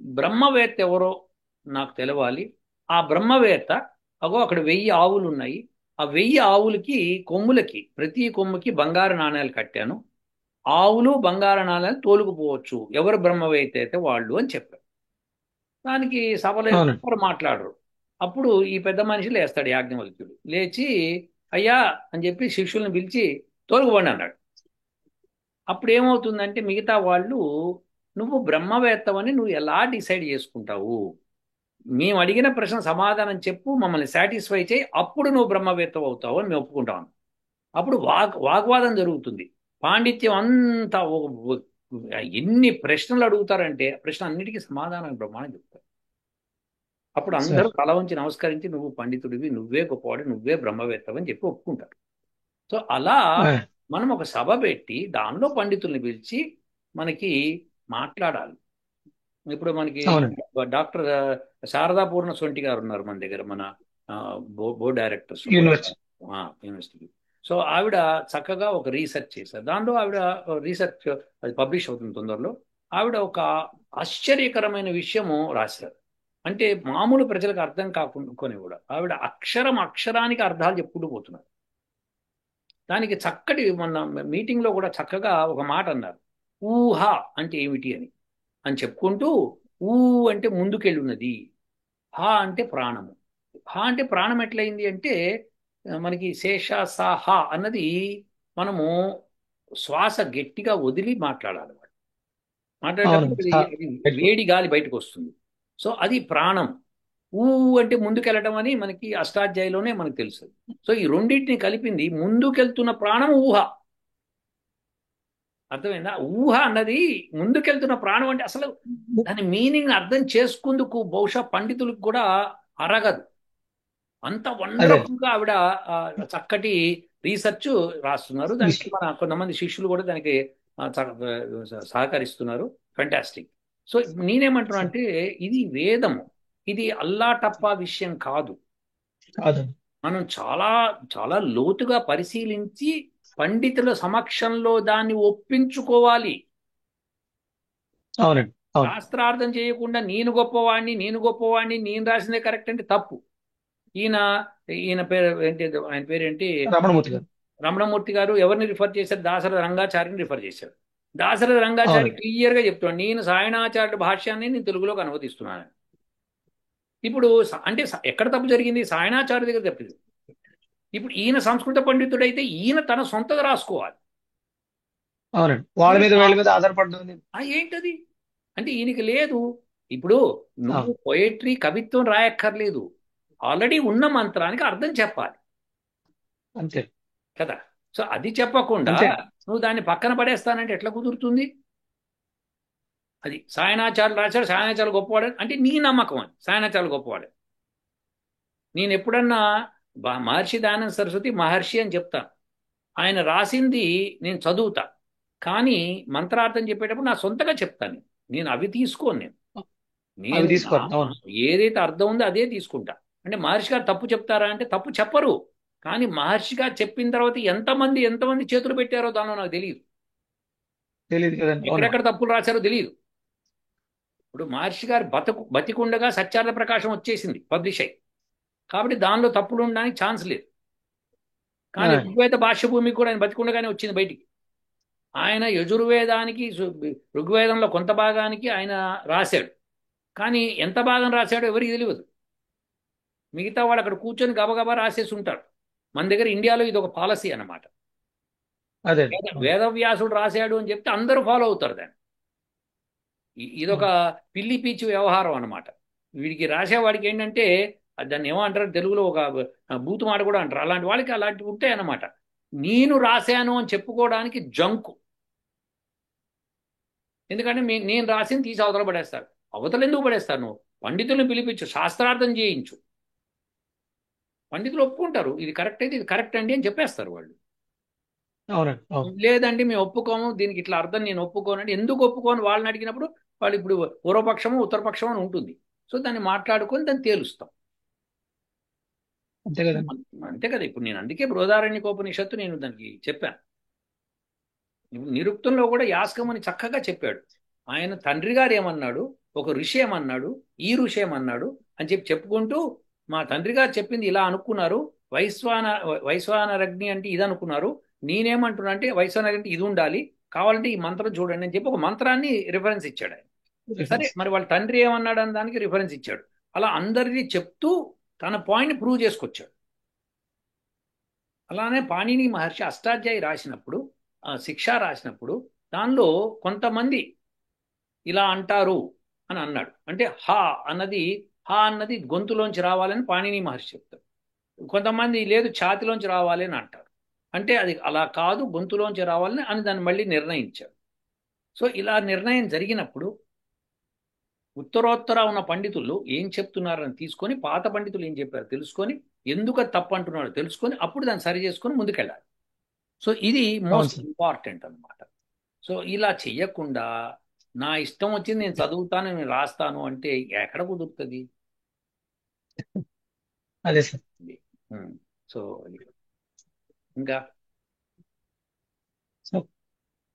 బ్రహ్మవేత్త ఎవరో నాకు తెలవాలి. ఆ బ్రహ్మవేత్త, అగో అక్కడ 1000 ఆవులు ఉన్నాయి, ఆ 1000 ఆవులకి కొమ్ములకి, ప్రతి కొమ్ముకి బంగారు నాణేలు కట్టాను, ఆవులు బంగారు నాణేలు తోలుకుపోవచ్చు, ఎవరు బ్రహ్మవేత్త అయితే వాళ్ళు అని చెప్పారు. దానికి సభలో అవునండి. ఎవరు మాట్లాడరు. అప్పుడు ఈ పెద్ద మనిషి లేస్తాడు, యాజ్ఞవల్క్యుడు లేచి, అయ్యా అని చెప్పి శిష్యుల్ని పిలిచి తోలుకుపోండి అన్నాడు. అప్పుడు ఏమవుతుందంటే, మిగతా వాళ్ళు, నువ్వు బ్రహ్మవేత్తవని నువ్వు ఎలా డిసైడ్ చేసుకుంటావు? మేము అడిగిన ప్రశ్న సమాధానం చెప్పు, మమ్మల్ని సాటిస్ఫై చేయి, అప్పుడు నువ్వు బ్రహ్మవేత్తవు అవుతావు అని మేము ఒప్పుకుంటాం. అప్పుడు వాగ్వాదం జరుగుతుంది. పాండిత్యం అంతా ఎన్ని ప్రశ్నలు అడుగుతారంటే, ప్రశ్న అన్నిటికీ సమాధానం బ్రహ్మాండం చెప్తారు. అప్పుడు అందరూ సార్. తల వంచి నమస్కరించి, నువ్వు పండితుడివి, నువ్వే గొప్పవాడు, నువ్వే బ్రహ్మవేత్తవని చెప్పి ఒప్పుకుంటారు. సో అలా ఆ, మనం ఒక సభ పెట్టి దానిలో పండితుల్ని పిలిచి మనకి మాట్లాడాలి. ఇప్పుడు మనకి అవునండి. డాక్టర్ శారదా పూర్ణ సొంటి గారు ఉన్నారు మన దగ్గర, మన board directors university. University. So ఆవిడ చక్కగా ఒక రీసెర్చ్ చేశారు, దానిలో ఆవిడ రీసెర్చ్ అది పబ్లిష్ అవుతుంది తొందరలో. ఆవిడ ఒక ఆశ్చర్యకరమైన విషయము రాశారు. అంటే మామూలు ప్రజలకు అర్థం కాకుండా కూడా ఆవిడ అక్షరం అక్షరానికి అర్థాలు చెప్పుకుంటూ పోతున్నారు. దానికి చక్కటి మొన్న మీటింగ్లో కూడా చక్కగా ఒక మాట అన్నారు. ఊహ అంటే ఏమిటి అని చెప్పుకుంటూ, ఊ అంటే ముందుకెళ్ళున్నది, హ అంటే ప్రాణము. హ అంటే ప్రాణం ఎట్లయింది అంటే మనకి శేష స హ అన్నది మనము శ్వాస గట్టిగా వదిలి మాట్లాడాలి. మాట్లాడేటప్పుడు అవునండి. అది అది బయటకు. వేడి గాలి బయటకు వస్తుంది. సో అది ప్రాణం. ఊ అంటే ముందుకెళ్ళటం అని మనకి అష్టాధ్యాయులోనే మనకు తెలుసు. సో ఈ రెండింటిని కలిపింది ముందుకెళ్తున్న ప్రాణం ఊహ. అర్థమైందా? ఊహ అన్నది ముందుకెళ్తున్న ప్రాణం అంటే అసలు దాని మీనింగ్ అర్థం చేసుకుందుకు బహుశా పండితులకు కూడా అరగదు. అంత అదే. వండర్ఫుల్ గా ఆవిడ ఆ, చక్కటి రీసెర్చ్ రాస్తున్నారు. దానికి మన కొంతమంది శిష్యులు కూడా దానికి సహకరిస్తున్నారు. ఫెంటాస్టిక్. సో నేనేమంటున్నా అంటే ఇది వేదము. ఇది అల్లా టప్పా విషయం కాదు. కాదండి. మనం చాలా చాలా లోతుగా పరిశీలించి పండితుల సమక్షంలో దాన్ని ఒప్పించుకోవాలి. అవునండి. అవును. శాస్త్రార్థం చేయకుండా నేను గొప్పవాణ్ణి నేను రాసిందే కరెక్ట్ అంటే తప్పు. ఈయన ఈయన పేరు ఏంటి, ఆయన పేరేంటి, రమణమూర్తి గారు. రమణమూర్తి గారు ఎవరిని రిఫర్ చేశారు? దాశరథ రంగాచార్యని రిఫర్ చేశారు. దాశరథ రంగాచారి అవునండి. క్లియర్ గా చెప్తున్నాడు, నేను సాయణాచార్యుడి భాష్యాన్ని నేను తెలుగులోకి అనువదిస్తున్నాను. ఇప్పుడు అంటే ఎక్కడ తప్పు జరిగింది? సాయణాచార్య దగ్గర తప్పింది. ఇప్పుడు ఈయన సంస్కృత పండితుడైతే ఈయన తన సొంతగా రాసుకోవాలి. అవునండి. వాళ్ళ ఈయన మీద వీళ్ళ మీద ఆధారపడ్డాను. ఏంటది అంటే ఈయనకి లేదు. ఇప్పుడు నువ్వు అవును. పొయట్రీ కవిత్వం రాయక్కర్లేదు, ఆల్రెడీ ఉన్న మంత్రానికి అర్థం చెప్పాలి అంతే. కదా. సో అది చెప్పకుండా అంతే. నువ్వు దాన్ని పక్కన పడేస్తానంటే ఎట్లా కుదురుతుంది? అది సాయనాచార్యులు రాశాడు, సాయనాచార్యులు గొప్పవాడు అంటే నీ నమ్మకం అని. సాయనాచార్యులు గొప్పవాడు. నేను ఎప్పుడన్నా మహర్షి దయానంద సరస్వతి మహర్షి అని చెప్తాను. ఆయన రాసింది నేను చదువుతా, కానీ మంత్రార్థం చెప్పేటప్పుడు నా సొంతగా చెప్తాను. నేను అవి తీసుకోను. నేను అవి నేను తీసుకోరు. అవును. ఏదైతే అర్థం ఉందో అదే తీసుకుంటా. అంటే మహర్షి గారు తప్పు చెప్తారా అంటే తప్పు చెప్పరు. కానీ మహర్షి గారు చెప్పిన తర్వాత ఎంతమంది చేతులు పెట్టారో దానిలో నాకు తెలియదు. తెలియదు కదండి. అవునండి. ఎక్కడెక్కడ తప్పులు రాశారో తెలియదు. ఇప్పుడు మహర్షి గారు బతికుండగా సత్యార్థ ప్రకాశం వచ్చేసింది, పబ్లిష్ అయ్యి. కాబట్టి దానిలో తప్పులు ఉండడానికి ఛాన్స్ లేదు. కానీ అవునండి. ఋగ్వేద భాష్య భూమికి కూడా ఆయన బతికుండగానే వచ్చింది బయటికి. ఆయన యజుర్వేదానికి ఋగ్వేదంలో కొంత భాగానికి ఆయన రాశాడు. కానీ ఎంత భాగం రాశాడో ఎవరికి తెలియదు. మిగతా వాళ్ళు అక్కడ కూర్చొని గబగబా రాసేసి ఉంటారు. మన దగ్గర ఇండియాలో ఇది ఒక పాలసీ అన్నమాట. అదే. అవును. వేదవ్యాసుడు రాశాడు అని చెప్తే అందరూ ఫాలో అవుతారు దాన్ని. ఇదొక అవును. పిల్లి పీచు వ్యవహారం అన్నమాట. వీడికి రాసేవాడికి ఏంటంటే దాన్ని ఏమో అంటారు తెలుగులో, ఒక బూతు మాట కూడా అంటారు. అలాంటి వాళ్ళకి అలాంటివి ఉంటాయి అన్నమాట. నేను రాశాను అని చెప్పుకోవడానికి జంకు. ఎందుకంటే నేను రాసింది తీసి అవతల పడేస్తారు. అవతల ఎందుకు పడేస్తారు? నువ్వు పండితులను పిలిపించు, శాస్త్రార్థం చేయించు. పండితులు ఒప్పుకుంటారు, ఇది కరెక్ట్ అయితే ఇది కరెక్ట్ అండి అని చెప్పేస్తారు వాళ్ళు. అవునండి. అవును. లేదండి మేము ఒప్పుకోము, దీనికి ఇట్లా అర్థం నేను ఒప్పుకోనండి. ఎందుకు ఒప్పుకోని వాళ్ళని అడిగినప్పుడు వాళ్ళు ఇప్పుడు పూర్వపక్షము ఉత్తరపక్షము అని ఉంటుంది. సో దాన్ని మాట్లాడుకొని దాన్ని తేలుస్తాం. అంతే కదండి. అంతే కదా. ఇప్పుడు నేను అందుకే బృహదారణ్యకోపనిషత్తు నేను దానికి చెప్పాను. ఇప్పుడు నిరుక్తంలో కూడా యాస్కముని చక్కగా చెప్పాడు. ఆయన తండ్రి గారు ఏమన్నాడు, ఒక ఋషి ఏమన్నాడు, ఈ ఋషి ఏమన్నాడు అని చెప్పుకుంటూ, మా తండ్రి గారు చెప్పింది ఇలా అనుకున్నారు, వైశ్వాన వైశ్వానరగ్ని అంటే ఇది అనుకున్నారు, నేనేమంటున్నా అంటే వైశ్వానరగ్ని అంటే ఇది ఉండాలి, కావాలంటే ఈ మంత్రం చూడండి అని చెప్పి ఒక మంత్రాన్ని రిఫరెన్స్ ఇచ్చాడు ఆయన. సరే రిఫరెన్స్. మరి వాళ్ళ తండ్రి ఏమన్నాడు అని దానికి రిఫరెన్స్ ఇచ్చాడు. అలా అందరిది చెప్తూ తన పాయింట్ ప్రూవ్ చేసుకొచ్చాడు. అలానే పాణిని మహర్షి అష్టాధ్యాయి రాసినప్పుడు, శిక్ష రాసినప్పుడు దానిలో కొంతమంది ఇలా అంటారు అని అన్నాడు. అంటే హా అన్నది గొంతులోంచి రావాలని పాణిని మహర్షి చెప్తారు. కొంతమంది లేదు ఛాతిలోంచి రావాలి అని అంటారు. అంటే అది అలా కాదు, గొంతులోంచి రావాలని అని దాన్ని మళ్ళీ నిర్ణయించారు. సో ఇలా నిర్ణయం జరిగినప్పుడు ఉత్తరోత్తర ఉన్న పండితులు ఏం చెప్తున్నారని తీసుకొని, పాత పండితులు ఏం చెప్పారో తెలుసుకొని, ఎందుకు అది తప్పు అంటున్నారో తెలుసుకొని, అప్పుడు దాన్ని సరి చేసుకొని ముందుకెళ్ళాలి. సో ఇది అవును మోస్ట్ సార్. ఇంపార్టెంట్ అన్నమాట. సో ఇలా చెయ్యకుండా నా ఇష్టం వచ్చింది నేను చదువుతాను, నేను రాస్తాను అంటే ఎక్కడ కుదురుతుంది? అదే సార్. ఉమ్. సో అది ఇంకా సో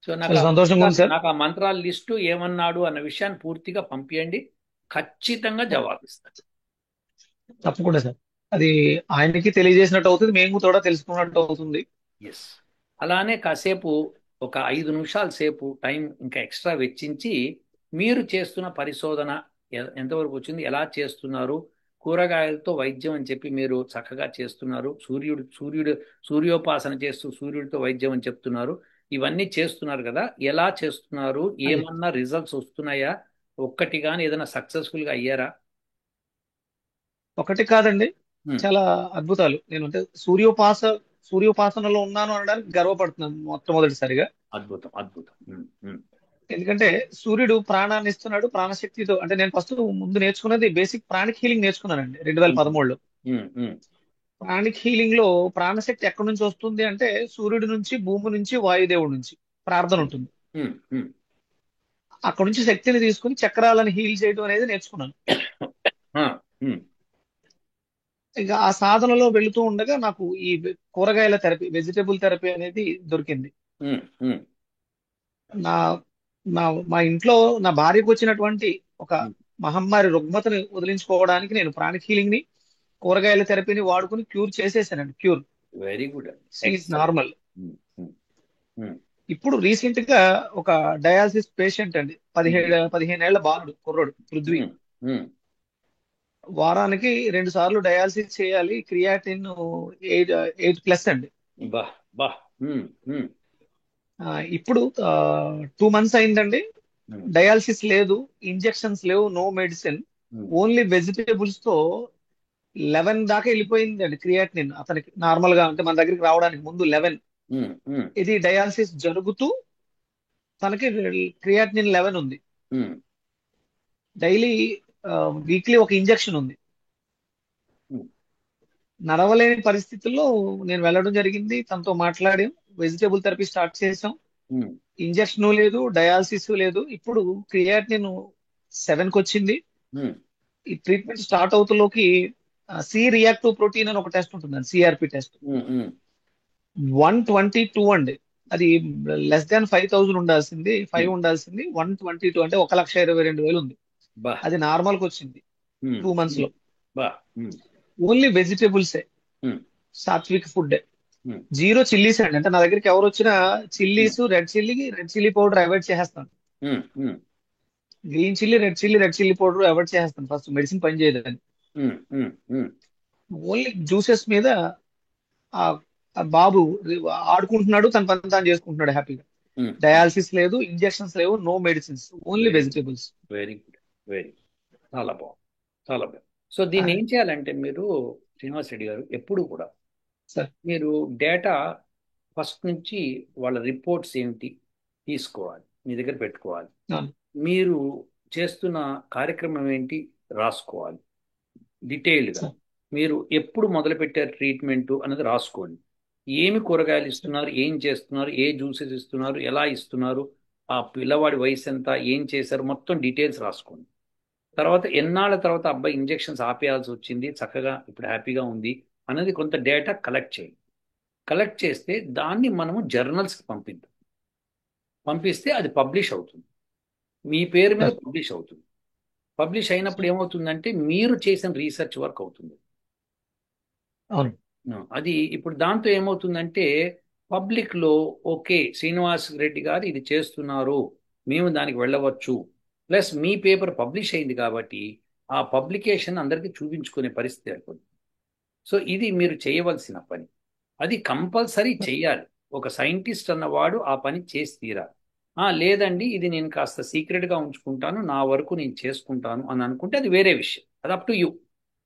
సో చాలా సంతోషంగా ఉంది సార్. నాకు ఆ మంత్రాల లిస్టు ఏమన్నాడు అన్న విషయాన్ని పూర్తిగా పంపించండి, ఖచ్చితంగా జవాబిస్తాను. తప్పకుండా సార్. అది ఆయనకి తెలియజేసినట్టు అవుతుంది, మేము కూడా తెలుసుకున్నట్టు అవుతుంది. ఎస్. అలానే కాసేపు ఒక 5 నిమిషాల సేపు టైం ఇంకా ఎక్స్ట్రా వెచ్చించి మీరు చేస్తున్న పరిశోధన ఎంతవరకు వచ్చింది, ఎలా చేస్తున్నారు, కూరగాయలతో వైద్యం అని చెప్పి మీరు చక్కగా చేస్తున్నారు, సూర్యోపాసన చేస్తూ సూర్యుడితో వైద్యం అని చెప్తున్నారు, ఇవన్నీ చేస్తున్నారు కదా, ఎలా చేస్తున్నారు, అదే ఏమన్నా రిజల్ట్స్ వస్తున్నాయా, ఒక్కటి కానీ ఏదైనా సక్సెస్ఫుల్గా అయ్యారా? ఒకటి కాదండి, ఉమ్, చాలా అద్భుతాలు. నేను అంటే సూర్యోపాసనలో ఉన్నాను అనడానికి గర్వపడుతున్నాను మొట్టమొదటిసారిగా. అద్భుతం అద్భుతం. ఎందుకంటే సూర్యుడు ప్రాణాన్ని ఇస్తున్నాడు, ప్రాణశక్తితో. అంటే నేను ఫస్ట్ ముందు నేర్చుకున్నది బేసిక్ ప్రాణిక్ హీలింగ్ నేర్చుకున్నానండి ఉమ్, 2013లో. ఉమ్, ఉమ్, ప్రాణిక్ హీలింగ్ లో ప్రాణశక్తి ఎక్కడి నుంచి వస్తుంది అంటే సూర్యుడి నుంచి, భూమి నుంచి, వాయుదేవుడి నుంచి ప్రార్థన ఉంటుంది. ఉమ్, ఉమ్. అక్కడ నుంచి శక్తిని తీసుకుని చక్రాలను హీల్ చేయడం అనేది నేర్చుకున్నాను. ఆ, ఉమ్, ఇక ఆ సాధనలో వెళుతూ ఉండగా నాకు ఈ కూరగాయల థెరపీ, వెజిటబుల్ థెరపీ అనేది దొరికింది. ఉమ్, ఉమ్, నా నా మా ఇంట్లో నా భార్యకు వచ్చినటువంటి ఒక ఉమ్. మహమ్మారి రుగ్మతని వదిలించుకోవడానికి నేను ప్రాణిక్ హీలింగ్ ని, కూరగాయల థెరపీని వాడుకుని క్యూర్ చేసేసానండి. Cure, very good. Is excellent. Normal. Um, um, um, ఇప్పుడు రీసెంట్ గా ఒక డయాలసిస్ పేషెంట్ అండి, ఉమ్, 15 ఏళ్ల బాలుడు, కుర్రోడు, పృథ్వీ. ఉమ్, ఉమ్. వారానికి 2 సార్లు డయాలసిస్ చేయాలి. క్రియాటిన్ 8+ అండి. బా బా. ఉమ్, ఉమ్, ఇప్పుడు 2 మంత్స్ అయిందండి. ఉమ్, డయాలసిస్ లేదు, ఇంజెక్షన్స్ లేవు, నో మెడిసిన్, ఉమ్, ఓన్లీ వెజిటేబుల్స్ తో 11 దాకా వెళ్ళిపోయిందండి క్రియాటినిన్ అతనికి. నార్మల్ గా అంటే మన దగ్గరికి రావడానికి ముందు 11. ఉమ్, ఉమ్, ఇది డయాలసిస్ జరుగుతూ తనకి క్రియాటినిన్ 11 ఉంది. ఉమ్, డైలీ వీక్లీ ఒక ఇంజెక్షన్ ఉంది. ఉమ్, నడవలేని పరిస్థితుల్లో నేను వెళ్ళడం జరిగింది, తనతో మాట్లాడి వెజిటేబుల్ థెరపీ స్టార్ట్ చేసాం. ఉమ్, ఇంజెక్షన్ లేదు, డయాలసిస్ లేదు. ఇప్పుడు క్రియాటినిన్ 7కి వచ్చింది. ఉమ్, ఈ ట్రీట్మెంట్ స్టార్ట్ అవుతులోకి సి రియాక్టివ్ ప్రోటీన్ అని ఒక టెస్ట్ ఉంటుందండి, సిఆర్పి టెస్ట్. ఉమ్, ఉమ్, 122 అండి. అది less than 5,000 ఉండాల్సింది, 5 ఉమ్. ఉండాల్సింది 122, అంటే 1,22,000 ఉంది. బా. అది నార్మల్కి వచ్చింది ఉమ్, 2 మంత్స్ ఉమ్, లో. బా. ఉమ్, ఓన్లీ వెజిటేబుల్సే, um, sattvic food, um, zero chillies అండి. అంటే నా దగ్గరికి ఎవరు వచ్చినా um, chillies, red chilli powder avoid చేసేస్తాను. Um, um, green chilli, red chilli powder avoid చేసేస్తాను, ఫస్ట్ మెడిసిన్ పని చేయదని. ఉమ్, ఉమ్, ఉమ్, ఓన్లీ జ్యూసెస్ మీద ఆ ఆ బాబు ఆడుకుంటున్నాడు, తన పని తాను చేసుకుంటున్నాడు హ్యాపీగా. ఉమ్. డయాలసిస్ లేదు, ఇంజెక్షన్స్ లేవు, no medicines, only very good. Vegetables. Very good. Very చాలా బాగుంది. చాలా బాగుంది. సో దీన్ని ఏం చేయాలంటే మీరు, శ్రీనివాస్ రెడ్డి గారు, ఎప్పుడు కూడా సార్, మీరు డేటా ఫస్ట్ నుంచి వాళ్ళ రిపోర్ట్స్ ఏమిటి తీసుకోవాలి, మీ దగ్గర పెట్టుకోవాలి. అవును మీరు చేస్తున్న కార్యక్రమం ఏంటి రాసుకోవాలి డీటెయిల్డ్గా. సార్. మీరు ఎప్పుడు మొదలుపెట్టారు ట్రీట్మెంట్ అన్నది రాసుకోండి. ఏమి కూరగాయలు ఇస్తున్నారు, ఏం చేస్తున్నారు, ఏ జ్యూసెస్ ఇస్తున్నారు, ఎలా ఇస్తున్నారు, ఆ పిల్లవాడి వయసు ఎంత, ఏం చేశారు, మొత్తం డీటెయిల్స్ రాసుకోండి. తర్వాత ఎన్నాళ్ళ తర్వాత అబ్బాయి ఇంజెక్షన్స్ ఆపేయాల్సి వచ్చింది, చక్కగా ఇప్పుడు హ్యాపీగా ఉంది అన్నది కొంత డేటా కలెక్ట్ చేయండి. కలెక్ట్ చేస్తే దాన్ని మనము జర్నల్స్కి పంపిద్దాం. పంపిస్తే అది పబ్లిష్ అవుతుంది, మీ పేరు మీద సార్, పబ్లిష్ అవుతుంది. పబ్లిష్ అయినప్పుడు ఏమవుతుందంటే మీరు చేసిన రీసెర్చ్ వర్క్ అవుతుంది. అవును అది ఇప్పుడు దాంతో ఏమవుతుందంటే పబ్లిక్లో ఓకే శ్రీనివాస్ రెడ్డి గారు ఇది చేస్తున్నారు, మేము దానికి వెళ్ళవచ్చు, ప్లస్ మీ పేపర్ పబ్లిష్ అయింది కాబట్టి ఆ పబ్లికేషన్ అందరికీ చూపించుకునే పరిస్థితి ఏర్పడుతుంది. సో ఇది మీరు చేయవలసిన పని, అది కంపల్సరీ చెయ్యాలి. ఒక సైంటిస్ట్ అన్నవాడు ఆ పని చేసి తీరాలి. లేదండి ఇది నేను కాస్త సీక్రెట్గా ఉంచుకుంటాను, నా వరకు నేను చేసుకుంటాను అని అనుకుంటే అది వేరే విషయం, అది అప్ టు యూ.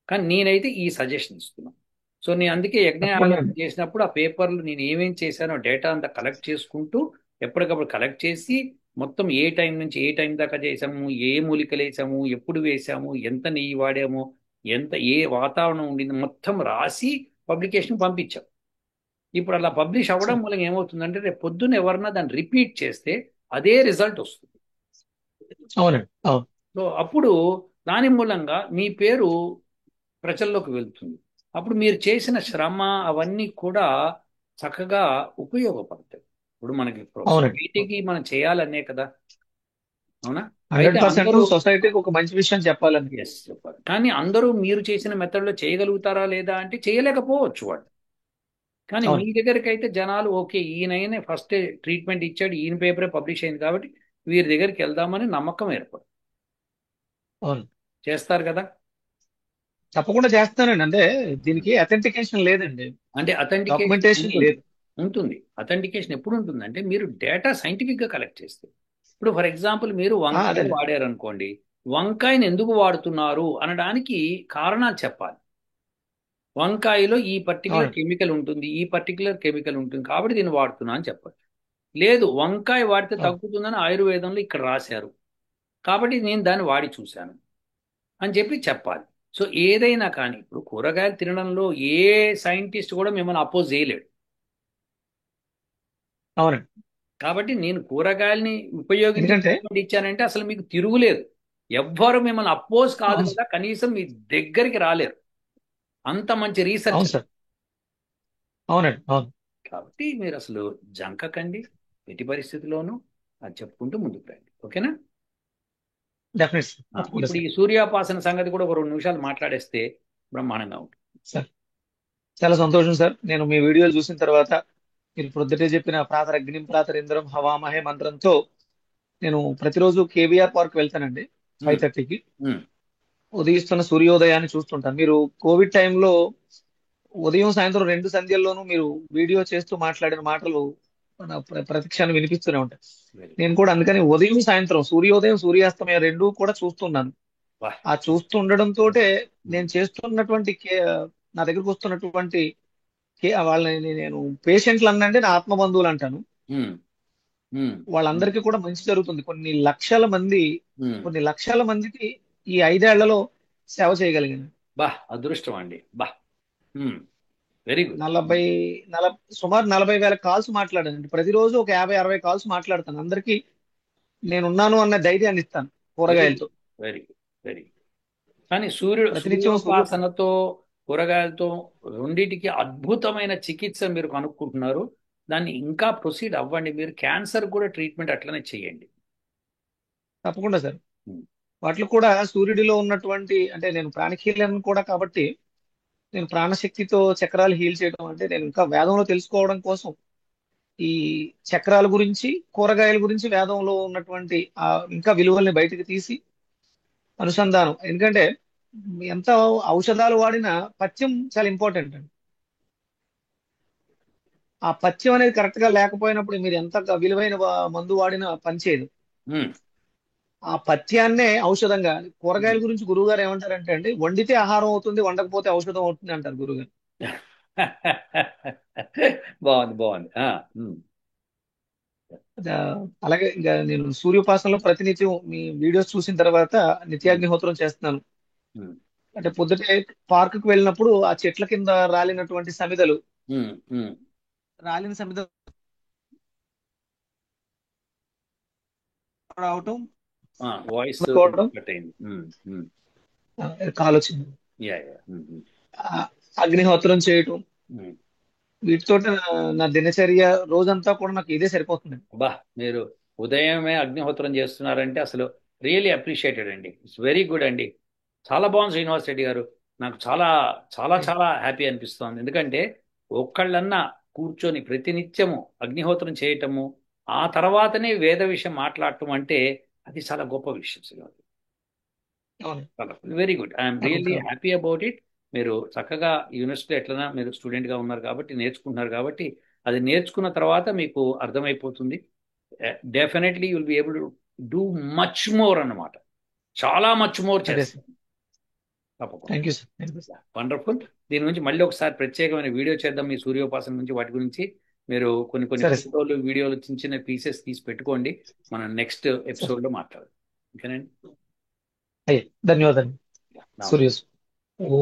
కానీ నేనైతే ఈ సజెషన్ ఇస్తున్నాను. సో నేను అందుకే తప్పకుండా యజ్ఞయాగాలు అండి. చేసినప్పుడు ఆ పేపర్లు నేను ఏమేం చేశానో డేటా అంతా కలెక్ట్ చేసుకుంటూ ఎప్పటికప్పుడు కలెక్ట్ చేసి మొత్తం ఏ టైం నుంచి ఏ టైం దాకా చేసాము, ఏ మూలికలు వేసాము, ఎప్పుడు వేసాము, ఎంత నెయ్యి వాడాము, ఎంత ఏ వాతావరణం ఉండింది మొత్తం రాసి పబ్లికేషన్ పంపించాం. ఇప్పుడు అలా పబ్లిష్ అవ్వడం సార్, మూలంగా ఏమవుతుందంటే రేపు పొద్దున్న ఎవరన్నా దాన్ని రిపీట్ చేస్తే అదే రిజల్ట్ వస్తుంది. అవునండి, అవును. సో అప్పుడు దాని మూలంగా మీ పేరు ప్రజల్లోకి వెళ్తుంది. అప్పుడు మీరు చేసిన శ్రమ అవన్నీ కూడా చక్కగా ఉపయోగపడతాయి. ఇప్పుడు మనకి అవునండి, సొసైటీకి మనం చేయాలనే కదా, అవునా? అయితే 100% అందరూ సొసైటీకి ఒక మంచి విషయం చెప్పాలని. ఎస్ చెప్పాలి, కానీ అందరూ మీరు చేసిన మెథడ్లో చేయగలుగుతారా లేదా అంటే చేయలేకపోవచ్చు వాళ్ళు. కానీ మీ అవును. దగ్గరికి అయితే జనాలు ఓకే ఈయననే ఫస్ట్ ట్రీట్మెంట్ ఇచ్చాడు, ఈయన పేపరే పబ్లిష్ అయింది కాబట్టి వీరి దగ్గరికి వెళ్దామని నమ్మకం ఏర్పడు అవును. చేస్తారు కదా. తప్పకుండా చేస్తానండి. అంటే దీనికి అథెంటికేషన్ లేదండి, అంటే అథెంటికేషన్ డాక్యుమెంటేషన్ ఉంటుంది, లేదు. ఉంటుంది. అథెంటికేషన్ ఎప్పుడు ఉంటుంది అంటే మీరు డేటా సైంటిఫిక్గా కలెక్ట్ చేస్తే. ఇప్పుడు ఫర్ ఎగ్జాంపుల్ మీరు వంకాయ అదేనండి. వాడారు అనుకోండి, వంకాయని ఎందుకు వాడుతున్నారు అనడానికి కారణాలు చెప్పాలి. వంకాయలో ఈ పర్టికులర్ అవునండి. కెమికల్ ఉంటుంది, ఈ పర్టికులర్ కెమికల్ ఉంటుంది కాబట్టి దీన్ని వాడుతున్నా అని చెప్పాలి. లేదు వంకాయ వాడితే అవును. తగ్గుతుందని ఆయుర్వేదంలో ఇక్కడ రాశారు కాబట్టి నేను దాన్ని వాడి చూశాను అని చెప్పి చెప్పాలి. సో ఏదైనా కానీ ఇప్పుడు కూరగాయలు తినడంలో ఏ సైంటిస్ట్ కూడా మిమ్మల్ని అపోజ్ చేయలేడు. అవునండి. కాబట్టి నేను కూరగాయల్ని ఉపయోగించి ఎందుకంటే ట్రీట్మెంట్ ఇచ్చానంటే అసలు మీకు తిరుగులేదు. ఎవ్వరు మిమ్మల్ని అపోజ్ కాదు అవును. కదా, కనీసం మీ దగ్గరికి రాలేరు. అంత మంచి రీసెర్చ్. అవును సార్. అవునండి. అవును. కాబట్టి మీరు అసలు జంకకండి ఎట్టి పరిస్థితుల్లోనూ. అది చెప్పుకుంటూ ముందుకు రండి, ఓకేనా. Definite sir. తప్పకుండా ఇప్పుడు సార్. ఈ సూర్యోపాసన సంగతి కూడా ఒక 2 నిమిషాలు మాట్లాడేస్తే బ్రహ్మాండంగా ఉంటుంది. సార్ చాలా సంతోషం సార్. నేను మీ వీడియోలు చూసిన తర్వాత మీరు ప్రొద్దుటే చెప్పిన ప్రాతరగ్నిం ప్రాతరింద్రం హవామహే మంత్రంతో నేను ప్రతిరోజు కేవీఆర్ పార్క్ వెళ్తానండి ఉమ్, 5:30కి. ఉమ్, ఉదయిస్తున్న సూర్యోదయాన్ని చూస్తుంటాను. మీరు కోవిడ్ టైంలో ఉదయం సాయంత్రం 2 సంధ్యల్లోనూ మీరు వీడియో చేస్తూ మాట్లాడిన మాటలు మన ప్రతిక్షణం వినిపిస్తూనే ఉంటాయి. వెరీ నేను కూడా అందుకని ఉదయం సాయంత్రం సూర్యోదయం సూర్యాస్తమయం రెండూ కూడా చూస్తున్నాను. వా. ఆ చూస్తూ ఉండడంతో ఉమ్, నేను చేస్తున్నటువంటి నా దగ్గరకు వస్తున్నటువంటి వాళ్ళని నేను పేషెంట్లు అన్నంటే నా ఆత్మ బంధువులు అంటాను. ఉమ్, ఉమ్, ఉమ్, వాళ్ళందరికీ కూడా మంచి జరుగుతుంది. ఉమ్. కొన్ని లక్షల మందికి ఈ 5 ఏళ్లలో సేవ చేయగలిగాను. బా అదృష్టం అండి, బా. Very good. 40 సుమారు 40,000 కాల్స్ మాట్లాడానండి. ప్రతిరోజు ఒక 50-60 కాల్స్ మాట్లాడతాను. అందరికీ నేనున్నాను అన్న ధైర్యాన్ని ఇస్తాను వెరీ గుడ్, కూరగాయలతో. Very good, very good. కానీ ప్రతినిత్యం సూర్యోపాసనతో కూరగాయలతో రెండిటికి అద్భుతమైన చికిత్స మీరు కనుక్కుంటున్నారు. దాన్ని ఇంకా ప్రొసీడ్ అవ్వండి. మీరు క్యాన్సర్ కూడా ట్రీట్మెంట్ అట్లనే చేయండి. తప్పకుండా సార్. ఉమ్, వాటిలో కూడా సూర్యుడిలో ఉన్నటువంటి అంటే నేను ప్రాణిక్ హీలర్ కూడా కాబట్టి నేను ప్రాణశక్తితో చక్రాలు హీల్ చేయడం అంటే నేను ఇంకా వేదంలో తెలుసుకోవడం కోసం ఈ చక్రాల గురించి కూరగాయల గురించి వేదంలో ఉన్నటువంటి ఇంకా విలువల్ని బయటకు తీసి అనుసంధానం. ఎందుకంటే ఎంత ఔషధాలు వాడినా పథ్యం చాలా ఇంపార్టెంట్ అండి. ఆ పథ్యం అనేది కరెక్ట్ గా లేకపోయినప్పుడు మీరు ఎంత విలువైన మందు వాడినా పనిచేయదు. ఉమ్, ఆ పథ్యాన్నే ఔషధంగా ఉమ్. కూరగాయల గురించి గురువు గారు ఏమంటారంటే అండి, వండితే ఆహారం అవుతుంది, వండకపోతే ఔషధం అవుతుంది అంటారు గురుగారు. బాగుంది, బాగుంది. ఉమ్, ఆ, అలాగే ఇంకా నేను సూర్యోపాసనలో ప్రతినిత్యం మీ వీడియోస్ చూసిన తర్వాత ఉమ్, నిత్యాగ్నిహోత్రం చేస్తున్నాను. ఉమ్, అంటే పొద్దుటే పార్క్ కు వెళ్ళినప్పుడు ఆ చెట్ల కింద రాలినటువంటి సమిదలు, ఉమ్, ఉమ్. రాలిన సమిదలు రావటం, వాయిస్ అనుకోవడం, కట్ అయింది. కాలు వచ్చింది. Yeah, yeah. ఉమ్, ఉమ్, ఆ, అగ్నిహోత్రం చేయటం, ఉమ్. వీటితో నా దినచర్య రోజంతా కూడా నాకు ఇదే సరిపోతుంది. బా మీరు ఉదయమే అగ్నిహోత్రం చేస్తున్నారంటే అసలు రియలీ అప్రిషియేటెడ్ అండి. ఇట్స్ వెరీ గుడ్ అండి. చాలా బాగుంది శ్రీనివాస్ రెడ్డి గారు. నాకు చాలా చాలా చాలా హ్యాపీ అనిపిస్తోంది. ఎందుకంటే ఒక్కళ్ళన్నా కూర్చొని ప్రతినిత్యము అగ్నిహోత్రం చేయటము, ఆ తర్వాతనే వేద విషయం మాట్లాడటం అంటే అది చాలా గొప్ప విషయం శ్రీనివాస్. అవును. వెరీ గుడ్, ఐఎమ్ నాకు రియల్లీ హ్యాపీ అబౌట్ ఇట్. మీరు చక్కగా యూనివర్సిటీలో ఎట్లనా మీరు స్టూడెంట్గా ఉన్నారు కాబట్టి నేర్చుకుంటున్నారు కాబట్టి అది నేర్చుకున్న తర్వాత మీకు అర్థమైపోతుంది. Definitely you'll be able to do much more అన్నమాట. చాలా మచ్ మోర్ అదే సార్. చేస్తారు తప్పకుండా. Thank you sir. Thank you sir. Wonderful. దీని గురించి మళ్ళీ ఒకసారి ప్రత్యేకమైన వీడియో చేద్దాం మీ సూర్యోపాసన గురించి, వాటి గురించి. మీరు కొన్ని కొన్ని సరే సార్. ఫోటోలు వీడియోలు చిన్న చిన్న పీసెస్ తీసి పెట్టుకోండి. మనం నెక్స్ట్ సరే. ఎపిసోడ్లో మాట్లాడదాం, ఓకేనండి. అయ్యే ధన్యవాదాలు. నమస్తే. సూర్యోస్. ఓ